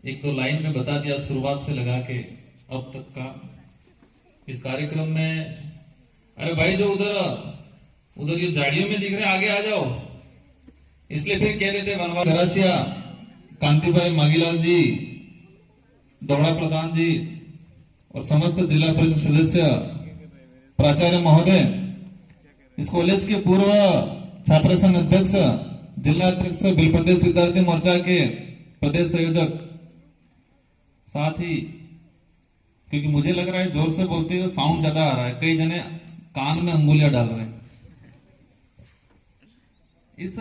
एक दो लाइन में बता दिया शुरुआत से लगा के अब तक का इस कार्यक्रम में। अरे भाई जो उधर उधर ये झाड़ियों में दिख रहे आगे आ जाओ। इसलिए फिर कह रहे थे वनवा घरासिया, कांतिभाई मागीलाल जी, दौड़ा प्रधान जी और समस्त जिला परिषद सदस्य, प्राचार्य महोदय, इस कॉलेज के पूर्व छात्र संघ अध्यक्ष, जिला अध्यक्ष, बिल प्रदेश विद्यार्थी मोर्चा के प्रदेश संयोजक, साथ ही क्योंकि मुझे लग रहा है जोर से बोलते हुए साउंड ज्यादा आ रहा है, कई जने कान में अंगुलियां डाल रहे हैं। इस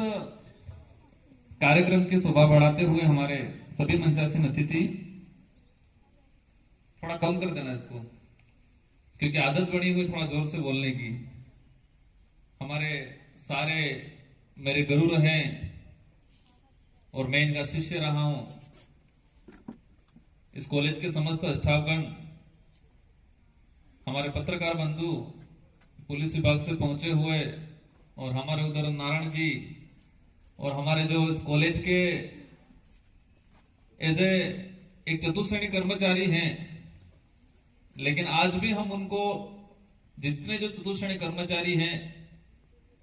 कार्यक्रम की शोभा बढ़ाते हुए हमारे सभी मंचासीन अतिथि, थोड़ा कम कर देना इसको क्योंकि आदत बनी हुई थोड़ा जोर से बोलने की। हमारे सारे मेरे गुरु रहे और मैं इनका शिष्य रहा हूं। इस कॉलेज के समस्त स्टाफगण, हमारे पत्रकार बंधु, पुलिस विभाग से पहुंचे हुए और हमारे उधर नारायण जी और हमारे जो इस कॉलेज के एज ए एक चतुश्रेणी कर्मचारी हैं, लेकिन आज भी हम उनको, जितने जो चतुश्रेणी कर्मचारी हैं,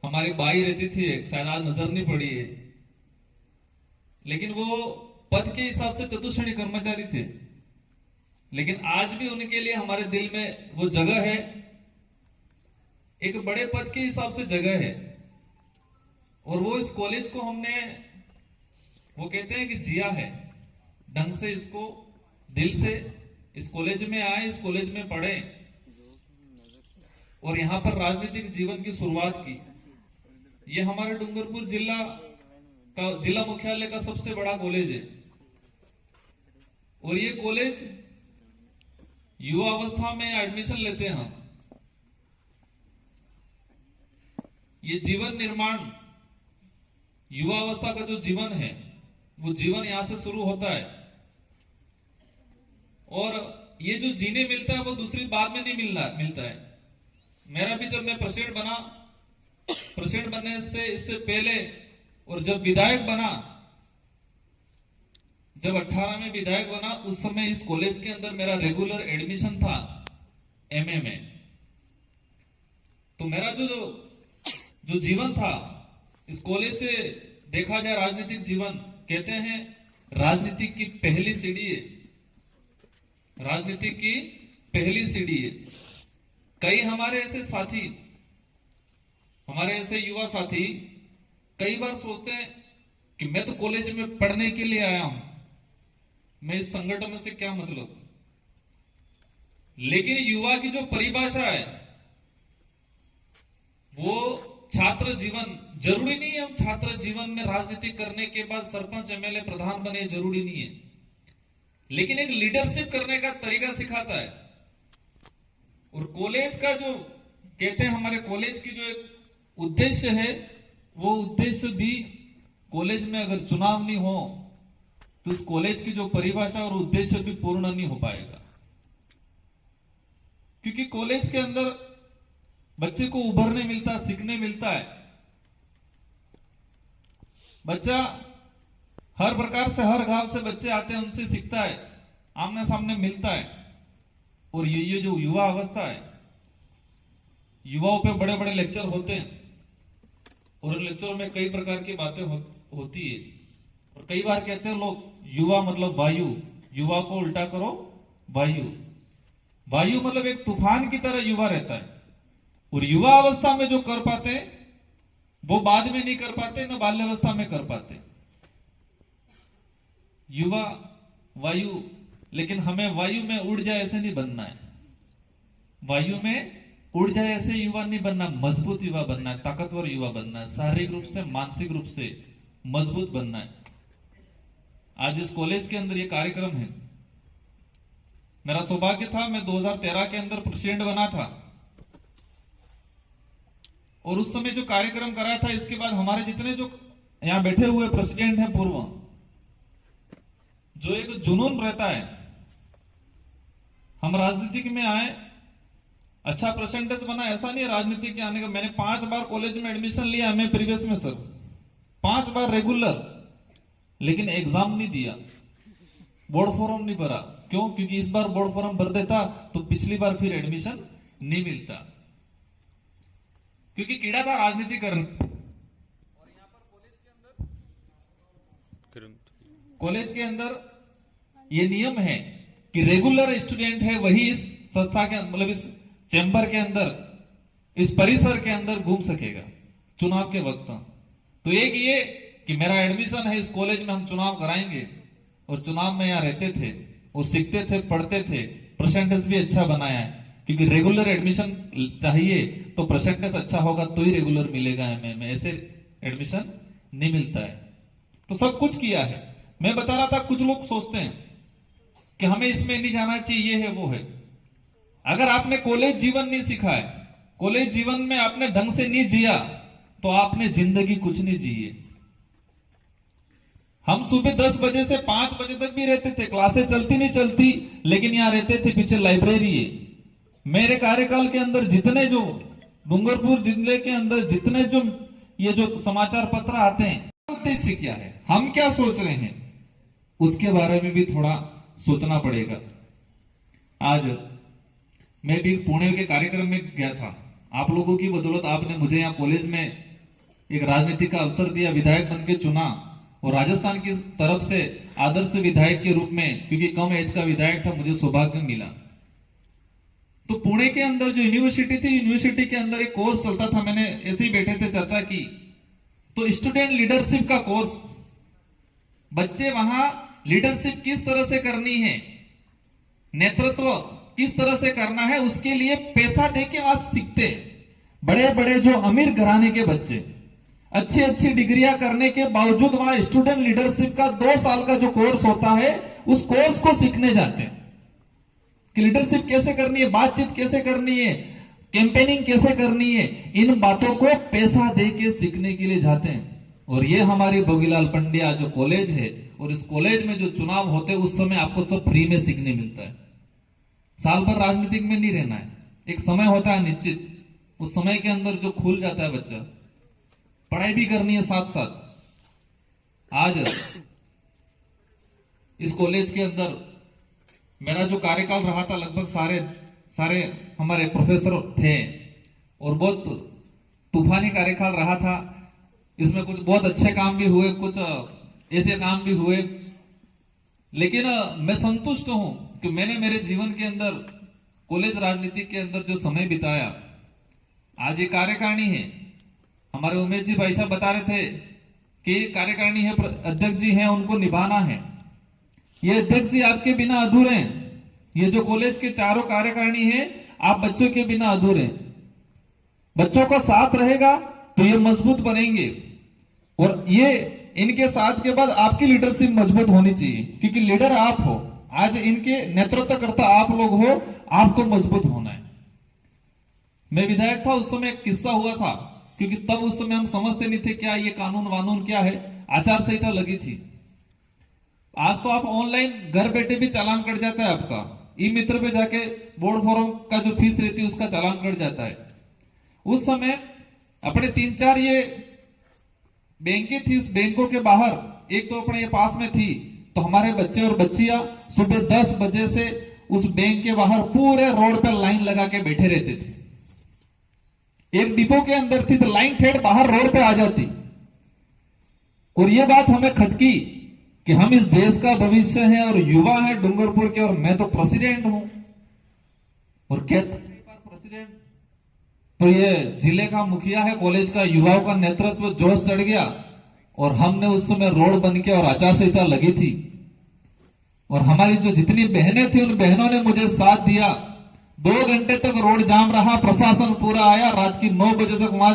हमारी बाई रहती थी, शायद आज नजर नहीं पड़ी है, लेकिन वो पद के हिसाब से चतुश्रेणी कर्मचारी थे, लेकिन आज भी उनके लिए हमारे दिल में वो जगह है, एक बड़े पद के हिसाब से जगह है। और वो इस कॉलेज को हमने, वो कहते हैं कि जिया है ढंग से, इसको दिल से इस कॉलेज में आए, इस कॉलेज में पढ़े और यहां पर राजनीतिक जीवन की शुरुआत की। ये हमारे डूंगरपुर जिला का, जिला मुख्यालय का सबसे बड़ा कॉलेज है और ये कॉलेज युवा अवस्था में एडमिशन लेते हैं हम। ये जीवन निर्माण, युवा अवस्था का जो जीवन है वो जीवन यहां से शुरू होता है और ये जो जीने मिलता है वो दूसरी बाद में नहीं मिलता है। मेरा भी जब मैं प्रेसिडेंट बना, प्रेसिडेंट बनने से इससे पहले और जब विधायक बना, जब 18 में विधायक बना, उस समय इस कॉलेज के अंदर मेरा रेगुलर एडमिशन था एमए में। तो मेरा जो जीवन था इस कॉलेज से देखा जाए, राजनीतिक जीवन, कहते हैं राजनीतिक की पहली सीढ़ी है, राजनीतिक की पहली सीढ़ी है। कई हमारे ऐसे साथी, हमारे ऐसे युवा साथी कई बार सोचते हैं कि मैं तो कॉलेज में पढ़ने के लिए आया हूं, मैं इस संगठन से क्या मतलब। लेकिन युवा की जो परिभाषा है वो छात्र जीवन, जरूरी नहीं है हम छात्र जीवन में राजनीति करने के बाद सरपंच, एमएलए, प्रधान बने, जरूरी नहीं है, लेकिन एक लीडरशिप करने का तरीका सिखाता है। और कॉलेज का जो कहते हैं, हमारे कॉलेज की जो एक उद्देश्य है, वो उद्देश्य भी कॉलेज में अगर चुनाव नहीं हो तो इस कॉलेज की जो परिभाषा और उद्देश्य भी पूर्ण नहीं हो पाएगा। क्योंकि कॉलेज के अंदर बच्चे को उभरने मिलता, सीखने मिलता है। बच्चा हर प्रकार से, हर गांव से बच्चे आते हैं, उनसे सीखता है, आमने सामने मिलता है। और ये जो युवा अवस्था है, युवाओं पे बड़े बड़े लेक्चर होते हैं और लेक्चरों में कई प्रकार की बातें होती है। और कई बार कहते हैं लोग, युवा मतलब वायु, युवा को उल्टा करो वायु। वायु मतलब एक तूफान की तरह युवा रहता है और युवा अवस्था में जो कर पाते हैं वो बाद में नहीं कर पाते, न बाल्यावस्था में कर पाते। युवा वायु, लेकिन हमें वायु में उड़ जाए ऐसे नहीं बनना है, वायु में उड़ जाए ऐसे युवा नहीं बनना, मजबूत युवा बनना है, ताकतवर युवा बनना है, शारीरिक रूप से, मानसिक रूप से मजबूत बनना है। आज इस कॉलेज के अंदर ये कार्यक्रम है। मेरा सौभाग्य था, मैं 2013 के अंदर प्रेसिडेंट बना था और उस समय जो कार्यक्रम करा था, इसके बाद हमारे जितने जो यहां बैठे हुए प्रेसिडेंट हैं पूर्व, जो एक जुनून रहता है, हम राजनीति में आए, अच्छा परसेंटेज बना, ऐसा नहीं राजनीति के आने का। मैंने 5 बार कॉलेज में एडमिशन लिया एमए प्रीवियस में सर, 5 बार रेगुलर, लेकिन एग्जाम नहीं दिया। बोर्ड फॉर्म नहीं भरा। क्यों? क्योंकि इस बार बोर्ड फॉर्म भर देता तो पिछली बार फिर एडमिशन नहीं मिलता, क्योंकि कीड़ा था राजनीति करने। और यहां पर कॉलेज के अंदर ये नियम है कि रेगुलर स्टूडेंट है वही इस संस्था के मतलब इस चैम्बर के अंदर, इस परिसर के अंदर घूम सकेगा चुनाव के वक्त। तो एक ये कि मेरा एडमिशन है इस कॉलेज में, हम चुनाव कराएंगे, और चुनाव में यहाँ रहते थे और सीखते थे, पढ़ते थे, परसेंटेज भी अच्छा बनाया है, क्योंकि रेगुलर एडमिशन चाहिए तो परसेंटेज अच्छा होगा तो ही रेगुलर मिलेगा एमए में, ऐसे एडमिशन नहीं मिलता है। तो सब कुछ किया है। मैं बता रहा था, कुछ लोग सोचते हैं कि हमें इसमें नहीं जाना चाहिए, ये है वो है। अगर आपने कॉलेज जीवन नहीं सीखा है, कॉलेज जीवन में आपने ढंग से नहीं जिया, तो आपने जिंदगी कुछ नहीं जी है। हम सुबह 10 बजे से 5 बजे तक भी रहते थे, क्लासेस चलती नहीं चलती, लेकिन यहां रहते थे, पीछे लाइब्रेरी है। मेरे कार्यकाल के अंदर जितने जो डूंगरपुर जिले के अंदर जितने जो ये जो समाचार पत्र आते हैं, उद्देश्य क्या है, हम क्या सोच रहे हैं, उसके बारे में भी थोड़ा सोचना पड़ेगा। आज मैं भी पुणे के कार्यक्रम में गया था। आप लोगों की बदौलत आपने मुझे यहाँ कॉलेज में एक राजनीति का अवसर दिया, विधायक बन के चुना, और राजस्थान की तरफ से आदर्श विधायक के रूप में, क्योंकि कम एज का विधायक था, मुझे सौभाग्य मिला। तो पुणे के अंदर जो यूनिवर्सिटी थी, यूनिवर्सिटी के अंदर एक कोर्स चलता था, मैंने ऐसे ही बैठे थे, चर्चा की, तो स्टूडेंट लीडरशिप का कोर्स, बच्चे वहां लीडरशिप किस तरह से करनी है, नेतृत्व किस तरह से करना है, उसके लिए पैसा देके वहां सीखते। बड़े बड़े जो अमीर घराने के बच्चे अच्छी अच्छी डिग्रियां करने के बावजूद वहां स्टूडेंट लीडरशिप का 2 साल का जो कोर्स होता है, उस कोर्स को सीखने जाते हैं कि लीडरशिप कैसे करनी है, बातचीत कैसे करनी है, कैंपेनिंग कैसे करनी है। इन बातों को पैसा दे के सीखने के लिए जाते हैं। और ये हमारी भोगीलाल पंड्या जो कॉलेज है, और इस कॉलेज में जो चुनाव होते हैं उस समय आपको सब फ्री में सीखने मिलता है। साल भर राजनीतिक में नहीं रहना है, एक समय होता है निश्चित, उस समय के अंदर जो खुल जाता है बच्चा, पढ़ाई भी करनी है साथ साथ। आज इस कॉलेज के अंदर मेरा जो कार्यकाल रहा था, लगभग सारे हमारे प्रोफेसर थे, और बहुत तूफानी कार्यकाल रहा था। इसमें कुछ बहुत अच्छे काम भी हुए, कुछ ऐसे काम भी हुए, लेकिन मैं संतुष्ट हूं कि मैंने मेरे जीवन के अंदर कॉलेज राजनीति के अंदर जो समय बिताया। आज ये कार्यकारिणी है, हमारे उमेश जी भाई साहब बता रहे थे कि कार्यकारिणी है, अध्यक्ष जी हैं, उनको निभाना है। ये अध्यक्ष जी आपके बिना अधूरे हैं। ये जो कॉलेज के चारों कार्यकारिणी है, आप बच्चों के बिना अधूरे हैं। बच्चों का साथ रहेगा तो ये मजबूत बनेंगे, और ये इनके साथ के बाद आपकी लीडरशिप मजबूत होनी चाहिए, क्योंकि लीडर आप हो। आज इनके नेतृत्व करता आप लोग हो, आपको मजबूत होना है। मैं विधायक था, उस समय एक किस्सा हुआ था, क्योंकि तब उस समय हम समझते नहीं थे क्या ये कानून वानून क्या है, आचार संहिता लगी थी। आज तो आप ऑनलाइन घर बैठे भी चालान कट जाता है आपका, ई मित्र पे जाके बोर्ड फॉर्म का जो फीस रहती है उसका चालान कट जाता है। उस समय अपने 3-4 ये बैंकें थी, उस बैंकों के बाहर एक तो अपने ये पास में थी, तो हमारे बच्चे और बच्चियां सुबह 10 बजे से उस बैंक के बाहर पूरे रोड पर लाइन लगा के बैठे रहते थे। एक डिपो के अंदर थी तो लाइन ठेठ बाहर रोड पे आ जाती। और ये बात हमें खटकी कि हम इस देश का भविष्य है और युवा है डूंगरपुर के, और मैं तो प्रेसिडेंट हूं, और कहता कई बार प्रेसिडेंट तो ये जिले का मुखिया है, कॉलेज का युवाओं का नेतृत्व, जोश चढ़ गया। और हमने उस समय रोड बन के और आचार संहिता लगी थी, और हमारी जो जितनी बहनें थी उन बहनों ने मुझे साथ दिया। 2 घंटे तक रोड जाम रहा, प्रशासन पूरा आया, रात की 9 बजे तक वहां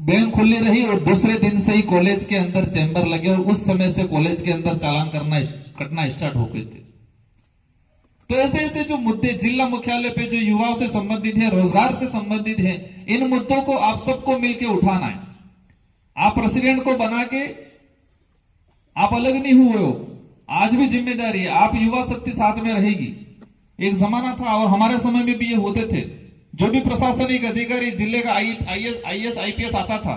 बैंक खुली रही, और दूसरे दिन से ही कॉलेज के अंदर चैम्बर लगे, और उस समय से कॉलेज के अंदर चालान कटना स्टार्ट हो गए थे। तो ऐसे ऐसे जो मुद्दे जिला मुख्यालय पे जो युवाओं से संबंधित है, रोजगार से संबंधित है, इन मुद्दों को आप सबको मिलकर उठाना है। आप प्रेसिडेंट को बना के आप अलग नहीं हुए हो, आज भी जिम्मेदारी है, आप युवा शक्ति साथ में रहेगी। एक जमाना था, और हमारे समय में भी ये होते थे, जो भी प्रशासनिक अधिकारी जिले का आईएएस आईपीएस आता था,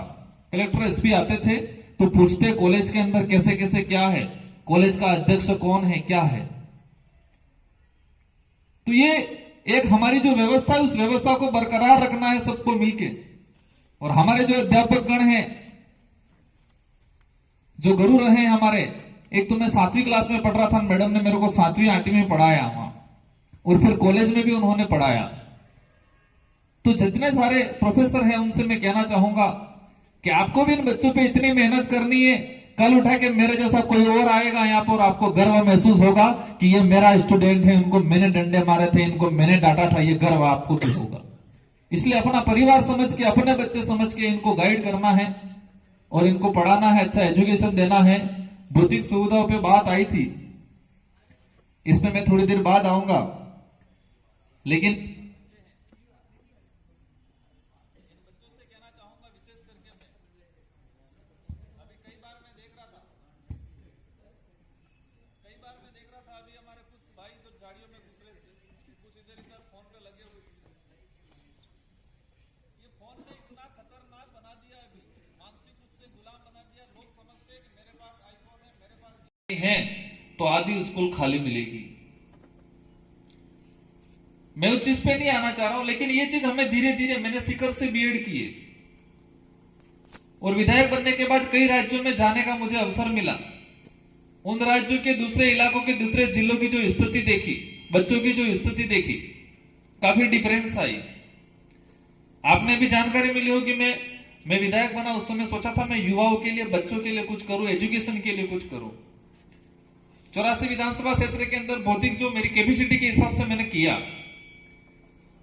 कलेक्टर एसपी आते थे, तो पूछते कॉलेज के अंदर कैसे कैसे क्या है, कॉलेज का अध्यक्ष कौन है, क्या है। तो ये एक हमारी जो व्यवस्था है, उस व्यवस्था को बरकरार रखना है सबको मिलके। और हमारे जो अध्यापक गण हैं, जो गुरु रहे हैं हमारे, एक तो मैं 7वीं क्लास में पढ़ रहा था, मैडम ने मेरे को 7वीं 8वीं में पढ़ाया वहां, और फिर कॉलेज में भी उन्होंने पढ़ाया। तो जितने सारे प्रोफेसर हैं उनसे मैं कहना चाहूंगा कि आपको भी इन बच्चों पे इतनी मेहनत करनी है, कल उठा के मेरे जैसा कोई और आएगा यहाँ पर, आपको गर्व महसूस होगा कि ये मेरा स्टूडेंट है, उनको मैंने डंडे मारे थे, इनको मैंने डांटा था, ये गर्व आपको भी होगा। इसलिए अपना परिवार समझ के, अपने बच्चे समझ के इनको गाइड करना है और इनको पढ़ाना है, अच्छा एजुकेशन देना है। भौतिक सुविधाओं पे बात आई थी, इसमें मैं थोड़ी देर बाद आऊंगा, लेकिन हैं तो आधी स्कूल खाली मिलेगी। मैं उस चीज पे नहीं आना चाह रहा हूं, लेकिन ये चीज हमें धीरे धीरे, मैंने सीकर से बीएड किए और विधायक बनने के बाद कई राज्यों में जाने का मुझे अवसर मिला। उन राज्यों के दूसरे इलाकों के दूसरे जिलों की जो स्थिति देखी, बच्चों की जो स्थिति देखी, काफी डिफरेंस आई। आपने भी जानकारी मिली होगी, मैं विधायक बना उस समय सोचा था मैं युवाओं के लिए, बच्चों के लिए कुछ करूं, एजुकेशन के लिए कुछ करूं। 84 विधानसभा क्षेत्र के अंदर भौतिक जो मेरी कैपेसिटी के हिसाब से मैंने किया।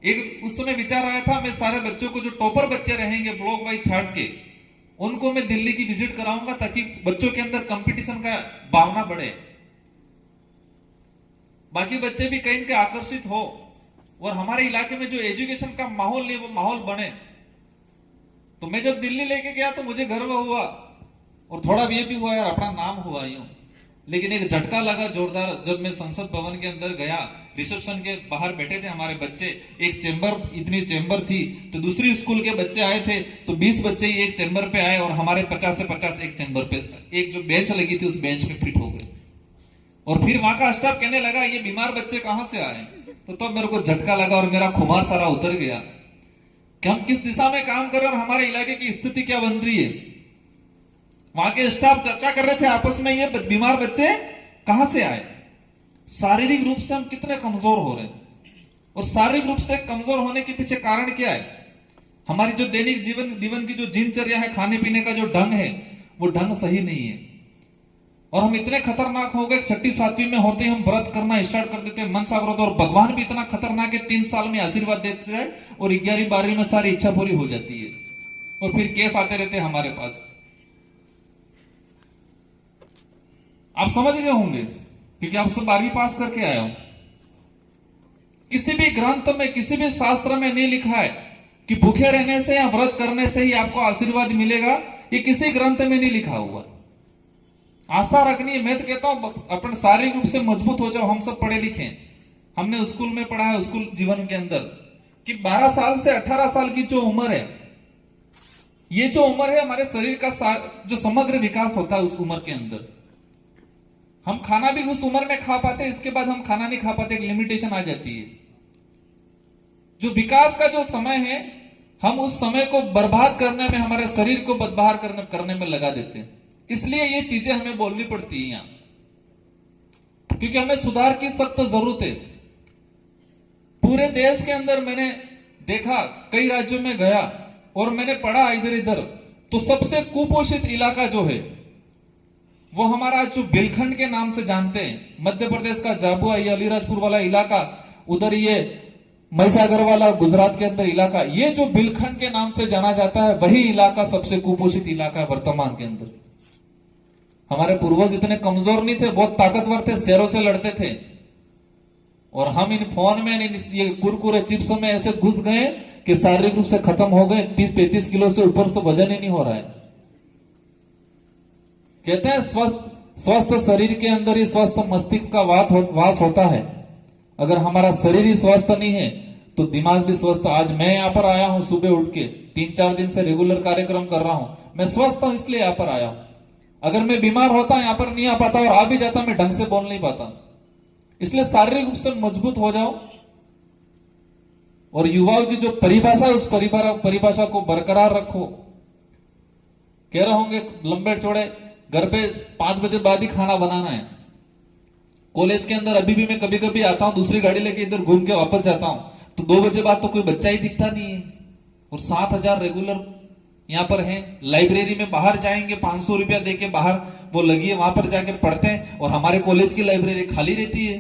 एक उस समय विचार आया था, मैं सारे बच्चों को, जो टॉपर बच्चे रहेंगे ब्लॉक वाइज छाट के, उनको मैं दिल्ली की विजिट कराऊंगा ताकि बच्चों के अंदर कंपटीशन का भावना बढ़े, बाकी बच्चे भी कहीं के आकर्षित हो और हमारे इलाके में जो एजुकेशन का माहौल है वो माहौल बने। तो मैं जब दिल्ली लेके गया तो मुझे गर्व हुआ और थोड़ा ये भी हुआ यार, अपना नाम हुआ यूं। लेकिन एक झटका लगा जोरदार, जब मैं संसद भवन के अंदर गया, रिसेप्शन के बाहर बैठे थे हमारे बच्चे, एक चेंबर, इतनी चेंबर थी, तो दूसरी स्कूल के बच्चे आए थे, तो 20 बच्चे ही एक चेंबर पे आए और हमारे 50 से 50 एक चेंबर पे, एक जो बेंच लगी थी उस बेंच पे फिट हो गए। और फिर वहां का स्टाफ कहने लगा ये बीमार बच्चे कहां से आए, तो तब मेरे को झटका लगा और मेरा खुमार सारा उतर गया कि हम किस दिशा में काम कर रहे हैं और हमारे इलाके की स्थिति क्या बन रही है। वहां के स्टाफ चर्चा कर रहे थे आपस में, ये बीमार बच्चे कहां से आए, शारीरिक रूप से हम कितने कमजोर हो रहे हैं और शारीरिक रूप से कमजोर होने के पीछे कारण क्या है। हमारी जो दैनिक जीवन की जो दिनचर्या है, खाने पीने का जो ढंग है, वो ढंग सही नहीं है और हम इतने खतरनाक हो गए, 6ठी 7वीं में होते हम व्रत करना स्टार्ट कर देते हैं, मनसा व्रत, और भगवान भी इतना खतरनाक है, 3 साल में आशीर्वाद देते हैं और 11वीं 12वीं में सारी इच्छा पूरी हो जाती है और फिर केस आते रहते हैं हमारे पास। आप समझ गए होंगे क्योंकि आप सब 12वीं पास करके आए हो। किसी भी ग्रंथ में, किसी भी शास्त्र में नहीं लिखा है कि भूखे रहने से या व्रत करने से ही आपको आशीर्वाद मिलेगा, ये किसी ग्रंथ में नहीं लिखा हुआ। आस्था रखनी है। मैं तो कहता हूं अपन शारीरिक रूप से मजबूत हो जाओ। हम सब पढ़े लिखे, हमने स्कूल में पढ़ा है, स्कूल जीवन के अंदर कि 12 साल से 18 साल की जो उम्र है, ये जो उम्र है हमारे शरीर का जो समग्र विकास होता है उस उम्र के अंदर। हम खाना भी उस उम्र में खा पाते, इसके बाद हम खाना नहीं खा पाते, एक लिमिटेशन आ जाती है। जो विकास का जो समय है, हम उस समय को बर्बाद करने में, हमारे शरीर को बदबहार करने में लगा देते हैं। इसलिए ये चीजें हमें बोलनी पड़ती है यहां, क्योंकि हमें सुधार की सख्त जरूरत है। पूरे देश के अंदर मैंने देखा, कई राज्यों में गया और मैंने पढ़ा इधर इधर, तो सबसे कुपोषित इलाका जो है वो हमारा जो बिलखंड के नाम से जानते हैं, मध्य प्रदेश का झाबुआ, ये अलीराजपुर वाला इलाका, उधर ये महिसागर वाला गुजरात के अंदर इलाका, ये जो बिलखंड के नाम से जाना जाता है, वही इलाका सबसे कुपोषित इलाका है वर्तमान के अंदर। हमारे पूर्वज इतने कमजोर नहीं थे, बहुत ताकतवर थे, शेरों से लड़ते थे, और हम इन फोन में, ये कुरकुरे चिप्स में ऐसे घुस गए कि शारीरिक रूप से खत्म हो गए। 30-35 किलो से ऊपर से वजन ही नहीं हो रहा है। कहते हैं स्वस्थ शरीर के अंदर ही स्वस्थ मस्तिष्क का वास होता है। अगर हमारा शरीर ही स्वस्थ नहीं है तो दिमाग भी स्वस्थ। आज मैं यहां पर आया हूं सुबह उठ के, 3-4 दिन से रेगुलर कार्यक्रम कर रहा हूं, मैं स्वस्थ हूं इसलिए यहां पर आया हूं। अगर मैं बीमार होता, यहां पर नहीं आ पाता और आ भी जाता, मैं ढंग से बोल नहीं पाता। इसलिए शारीरिक रूप से मजबूत हो जाओ और युवाओं की जो परिभाषा है उस परिभाषा को बरकरार रखो। कह रहे होंगे लंबे चौड़े घर पे 5 बजे बाद ही खाना बनाना है। कॉलेज के अंदर अभी भी मैं कभी कभी आता हूं, दूसरी गाड़ी लेके इधर घूम के वापस जाता हूं, तो 2 बजे बाद तो कोई बच्चा ही दिखता नहीं है। और 7,000 रेगुलर यहां पर हैं। लाइब्रेरी में बाहर जाएंगे, 500 रुपया देके बाहर वो लगी है, वहां पर जाके पढ़ते हैं, और हमारे कॉलेज की लाइब्रेरी खाली रहती है।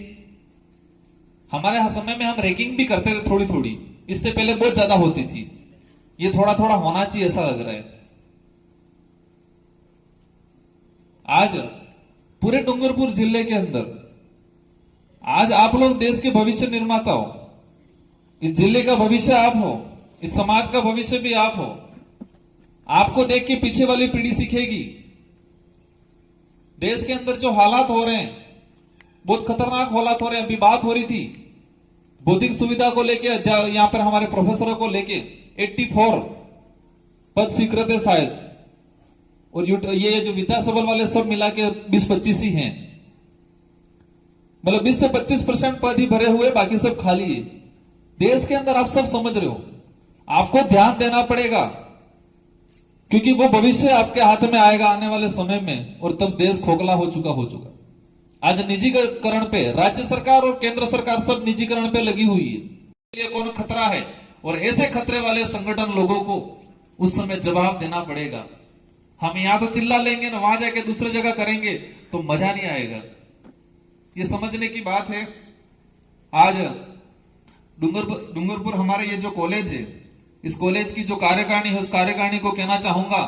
हमारे समय में हम रैंकिंग भी करते थे थोड़ी थोड़ी, इससे पहले बहुत ज्यादा होती थी। ये थोड़ा थोड़ा होना चाहिए ऐसा लग रहा है। आज पूरे डूंगरपुर जिले के अंदर आज आप लोग देश के भविष्य निर्माता हो। इस जिले का भविष्य आप हो, इस समाज का भविष्य भी आप हो। आपको देख के पीछे वाली पीढ़ी सीखेगी। देश के अंदर जो हालात हो रहे हैं, बहुत खतरनाक हालात हो रहे हैं। अभी बात हो रही थी बौद्धिक सुविधा को लेके, यहां पर हमारे प्रोफेसरों को लेके 84 पद स्वीकृत है शायद, और ये जो विद्यासभल वाले सब मिला के 20-25 ही हैं। मतलब 20 से 25% पद ही भरे हुए, बाकी सब खाली है। देश के अंदर आप सब समझ रहे हो, आपको ध्यान देना पड़ेगा, क्योंकि वो भविष्य आपके हाथ में आएगा आने वाले समय में, और तब देश खोखला हो चुका। आज निजीकरण पे राज्य सरकार और केंद्र सरकार सब निजीकरण पे लगी हुई है। ये कौन खतरा है, और ऐसे खतरे वाले संगठन लोगों को उस समय जवाब देना पड़ेगा। हम यहां तो चिल्ला लेंगे ना, वहां जाके दूसरी जगह करेंगे तो मजा नहीं आएगा। ये समझने की बात है। आज डूंगरपुर हमारे ये जो कॉलेज है, इस कॉलेज की जो कार्यकारिणी है, उस कार्यकारिणी को कहना चाहूंगा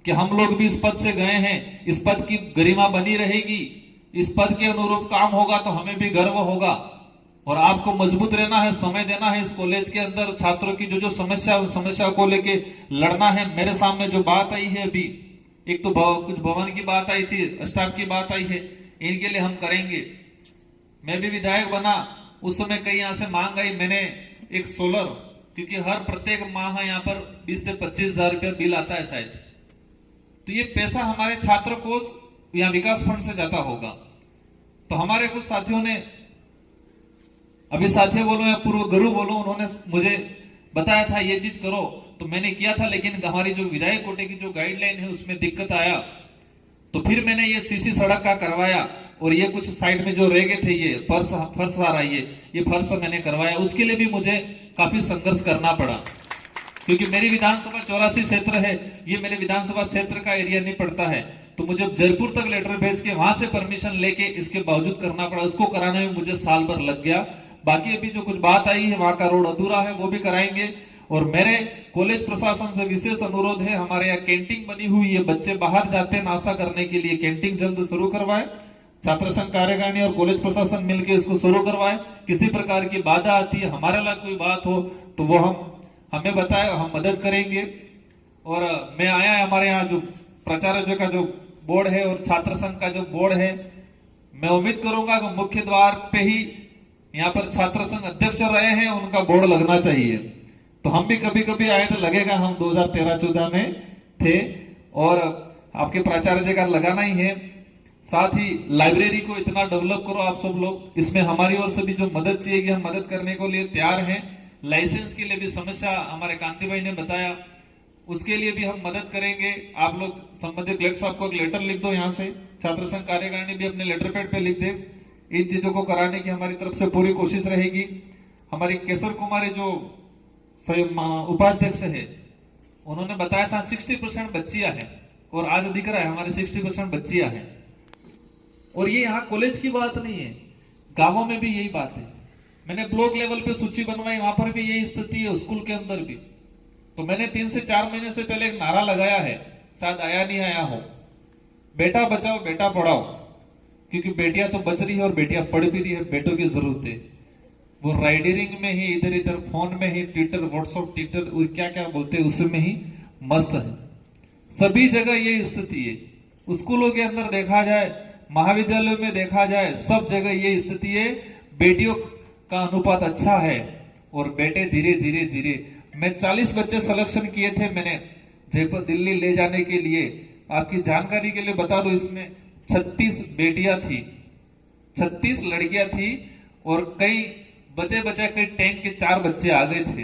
कि हम लोग भी इस पद से गए हैं, इस पद की गरिमा बनी रहेगी, इस पद के अनुरूप काम होगा तो हमें भी गर्व होगा। और आपको मजबूत रहना है, समय देना है। इस कॉलेज के अंदर छात्रों की जो समस्या, उस समस्या को लेके लड़ना है। मेरे सामने जो बात आई है अभी, एक तो कुछ भवन की बात आई थी, स्टाफ की बात आई है, इनके लिए हम करेंगे। मैं भी विधायक बना उस समय कई यहां से मांग आई, मैंने एक सोलर, क्योंकि हर प्रत्येक माह यहाँ पर 20 से 25,000 रुपया बिल आता है शायद, तो ये पैसा हमारे छात्र कोष या विकास फंड से जाता होगा। तो हमारे कुछ साथियों ने, अभी साथी बोलो या पूर्व गुरु बोलो, उन्होंने मुझे बताया था ये चीज करो, तो मैंने किया था। लेकिन हमारी जो विधायक कोटे की जो गाइडलाइन है उसमें दिक्कत आया, तो फिर मैंने ये सीसी सड़क का करवाया, और ये कुछ साइड में जो रह गए थे, ये फर्श आ रहा है, ये फर्श मैंने करवाया। उसके लिए भी मुझे काफी संघर्ष करना पड़ा, क्योंकि मेरी विधानसभा 84 क्षेत्र है, ये मेरे विधानसभा क्षेत्र का एरिया नहीं पड़ता है। तो मुझे जयपुर तक लेटर भेज के वहां से परमिशन लेके इसके बावजूद करना पड़ा। उसको कराने में मुझे साल भर लग गया। बाकी अभी जो कुछ बात आई है, वहां का रोड अधूरा है, वो भी कराएंगे। और मेरे कॉलेज प्रशासन से विशेष अनुरोध है, हमारे यहाँ कैंटीन बनी हुई है, बच्चे बाहर जाते हैं नाश्ता करने के लिए, कैंटीन जल्द शुरू करवाए। छात्र संघ कार्यकारिणी और कॉलेज प्रशासन मिलकर इसको शुरू करवाए। किसी प्रकार की बाधा आती है, हमारे लिए कोई बात हो तो वो हमें बताए, हम मदद करेंगे। और मैं आया है, हमारे यहाँ जो प्राचार्य का जो बोर्ड है और छात्र संघ का जो बोर्ड है, मैं उम्मीद करूंगा कि मुख्य द्वार पे ही यहाँ पर छात्र संघ अध्यक्ष रहे हैं, उनका बोर्ड लगना चाहिए। तो हम भी कभी कभी आए तो लगेगा, हम 2013-14 में थे, और आपके प्राचार्य जी का लगाना ही है। साथ ही लाइब्रेरी को इतना डेवलप करो आप सब लोग। इसमें हमारी ओर से भी जो मदद चाहिए, हम मदद करने को लिए तैयार हैं। लाइसेंस के लिए भी समस्या हमारे कांति भाई ने बताया, उसके लिए भी हम मदद करेंगे। आप लोग संबंधित कलेक्टर साहब को एक लेटर लिख दो, यहाँ से छात्र संघ कार्यकारिणी भी अपने लेटर पैड पे लिख दे। इन चीजों को कराने की हमारी तरफ से पूरी कोशिश रहेगी। हमारी केशर कुमारी जो उपाध्यक्ष है, उन्होंने बताया था 60% बच्चियां हैं, और आज दिख रहा है हमारे 60% बच्चियां हैं। और ये यहाँ कॉलेज की बात नहीं है, गांवों में भी यही बात है। मैंने ब्लॉक लेवल पे सूची बनवाई, वहां पर भी यही स्थिति है, स्कूल के अंदर भी। तो मैंने 3 से 4 महीने से पहले एक नारा लगाया है, शायद आया नहीं आया हो, बेटा बचाओ बेटा पढ़ाओ। क्योंकि बेटियां तो बच रही है और बेटियां पढ़ भी रही है, बेटों की जरूरत है। वो राइडरिंग में ही, इधर इधर फोन में ही, ट्विटर व्हाट्सएप ट्विटर क्या क्या बोलते हैं, उसमें ही मस्त है। सभी जगह ये स्थिति है। स्कूलों के अंदर देखा जाए, महाविद्यालयों में देखा जाए, सब जगह ये स्थिति है। बेटियों का अनुपात अच्छा है और बेटे धीरे धीरे धीरे। मैं 40 बच्चे सिलेक्शन किए थे मैंने जयपुर दिल्ली ले जाने के लिए। आपकी जानकारी के लिए बता दो, इसमें 36 बेटियां थी, 36 लड़कियां थी, और कई बचे बचे के टैंक के 4 बच्चे आ गए थे।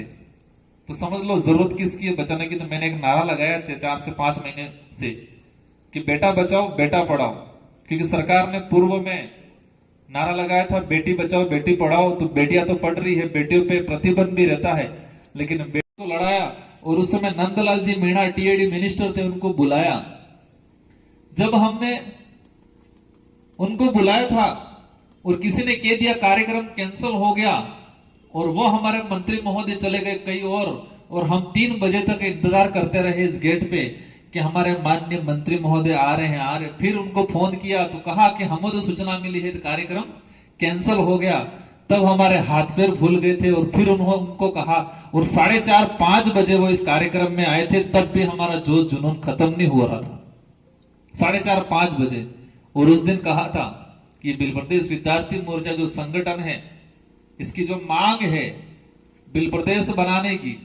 तो समझ लो जरूरत किसकी है बचाने की। तो मैंने एक नारा लगाया 4 से 5 महीने से कि बेटा बचाओ बेटा पढ़ाओ, क्योंकि सरकार ने पूर्व में नारा लगाया था बेटी बचाओ बेटी पढ़ाओ। तो बेटियां तो पढ़ रही है, बेटियों पे प्रतिबंध भी रहता है, लेकिन बेटी को लड़ाया। और उस समय नंदलाल जी मीणा टीएडी मिनिस्टर थे, उनको बुलाया। जब हमने उनको बुलाया था और किसी ने कह दिया कार्यक्रम कैंसिल हो गया, और वो हमारे मंत्री महोदय चले गए कहीं और हम 3 बजे तक इंतजार करते रहे इस गेट पे कि हमारे माननीय मंत्री महोदय आ रहे हैं। फिर उनको फोन किया तो कहा कि हमें तो सूचना मिली है कार्यक्रम कैंसिल हो गया। तब हमारे हाथ पैर फूल गए थे और फिर उन्होंने उनको कहा, और 4:30-5 बजे वो इस कार्यक्रम में आए थे, तब भी हमारा जोश जुनून खत्म नहीं हो रहा था। 4:30-5 बजे। और उस दिन कहा था कि बिल प्रदेश विद्यार्थी मोर्चा जो संगठन है, इसकी जो मांग है बिल प्रदेश बनाने की,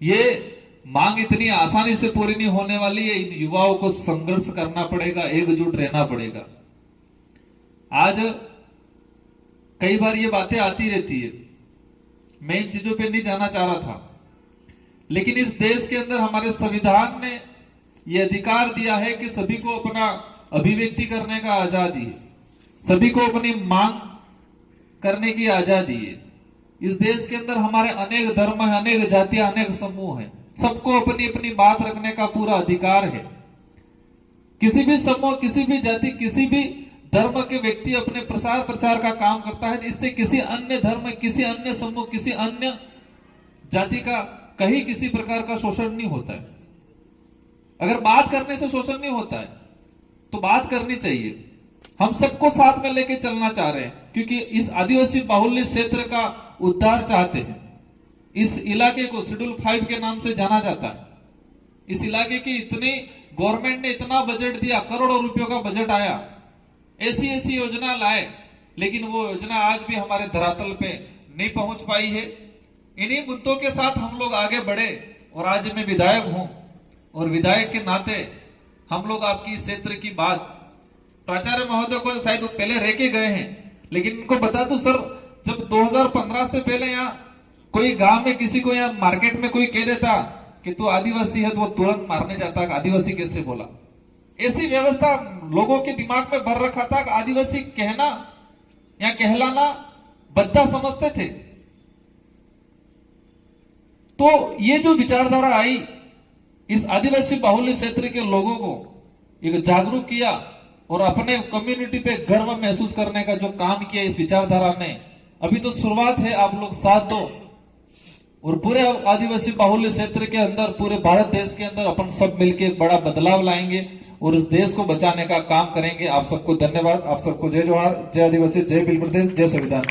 ये मांग इतनी आसानी से पूरी नहीं होने वाली है। इन युवाओं को संघर्ष करना पड़ेगा, एकजुट रहना पड़ेगा। आज कई बार ये बातें आती रहती है, मैं इन चीजों पे नहीं जाना चाह रहा था, लेकिन इस देश के अंदर हमारे संविधान ने ये अधिकार दिया है कि सभी को अपना अभिव्यक्ति करने का आजादी है, सभी को अपनी मांग करने की आजादी है। इस देश के अंदर हमारे अनेक धर्म है, अनेक जातियां, अनेक समूह है, सबको अपनी अपनी बात रखने का पूरा अधिकार है। किसी भी समूह, किसी भी जाति, किसी भी धर्म के व्यक्ति अपने प्रचार का काम करता है, इससे किसी अन्य धर्म, किसी अन्य समूह, किसी अन्य जाति का कहीं किसी प्रकार का शोषण नहीं होता है। अगर बात करने से शोषण नहीं होता है तो बात करनी चाहिए। हम सबको साथ में लेके चलना चाह रहे हैं, क्योंकि इस आदिवासी बाहुल्य क्षेत्र का उद्धार चाहते हैं। इस इलाके को शेड्यूल 5 के नाम से जाना जाता है। इस इलाके की इतनी गवर्नमेंट ने इतना बजट दिया, करोड़ों रुपयों का बजट आया, ऐसी योजना लाए, लेकिन वो योजना आज भी हमारे धरातल पे नहीं पहुंच पाई है। इन्हीं मुद्दों के साथ हम लोग आगे बढ़े, और आज मैं विधायक हूं, और विधायक के नाते हम लोग आपकी क्षेत्र की बात प्राचार्य महोदय को शायद वो पहले रह के गए हैं, लेकिन उनको बता दूं सर, जब 2015 से पहले यहाँ कोई गांव में किसी को, यहाँ मार्केट में कोई कह देता कि तू आदिवासी है, तो वो तुरंत मारने जाता। आदिवासी कैसे बोला? ऐसी व्यवस्था लोगों के दिमाग में भर रखा था कि आदिवासी कहना या कहलाना बद्दा समझते थे। तो ये जो विचारधारा आई, इस आदिवासी बाहुल्य क्षेत्र के लोगों को एक जागरूक किया और अपने कम्युनिटी पे गर्व महसूस करने का जो काम किया इस विचारधारा ने, अभी तो शुरुआत है, आप लोग साथ दो और पूरे आदिवासी बाहुल्य क्षेत्र के अंदर, पूरे भारत देश के अंदर अपन सब मिलकर एक बड़ा बदलाव लाएंगे और इस देश को बचाने का काम करेंगे। आप सबको धन्यवाद। आप सबको जय जोहार, जय आदिवासी, जय बिल प्रदेश, जय संविधान।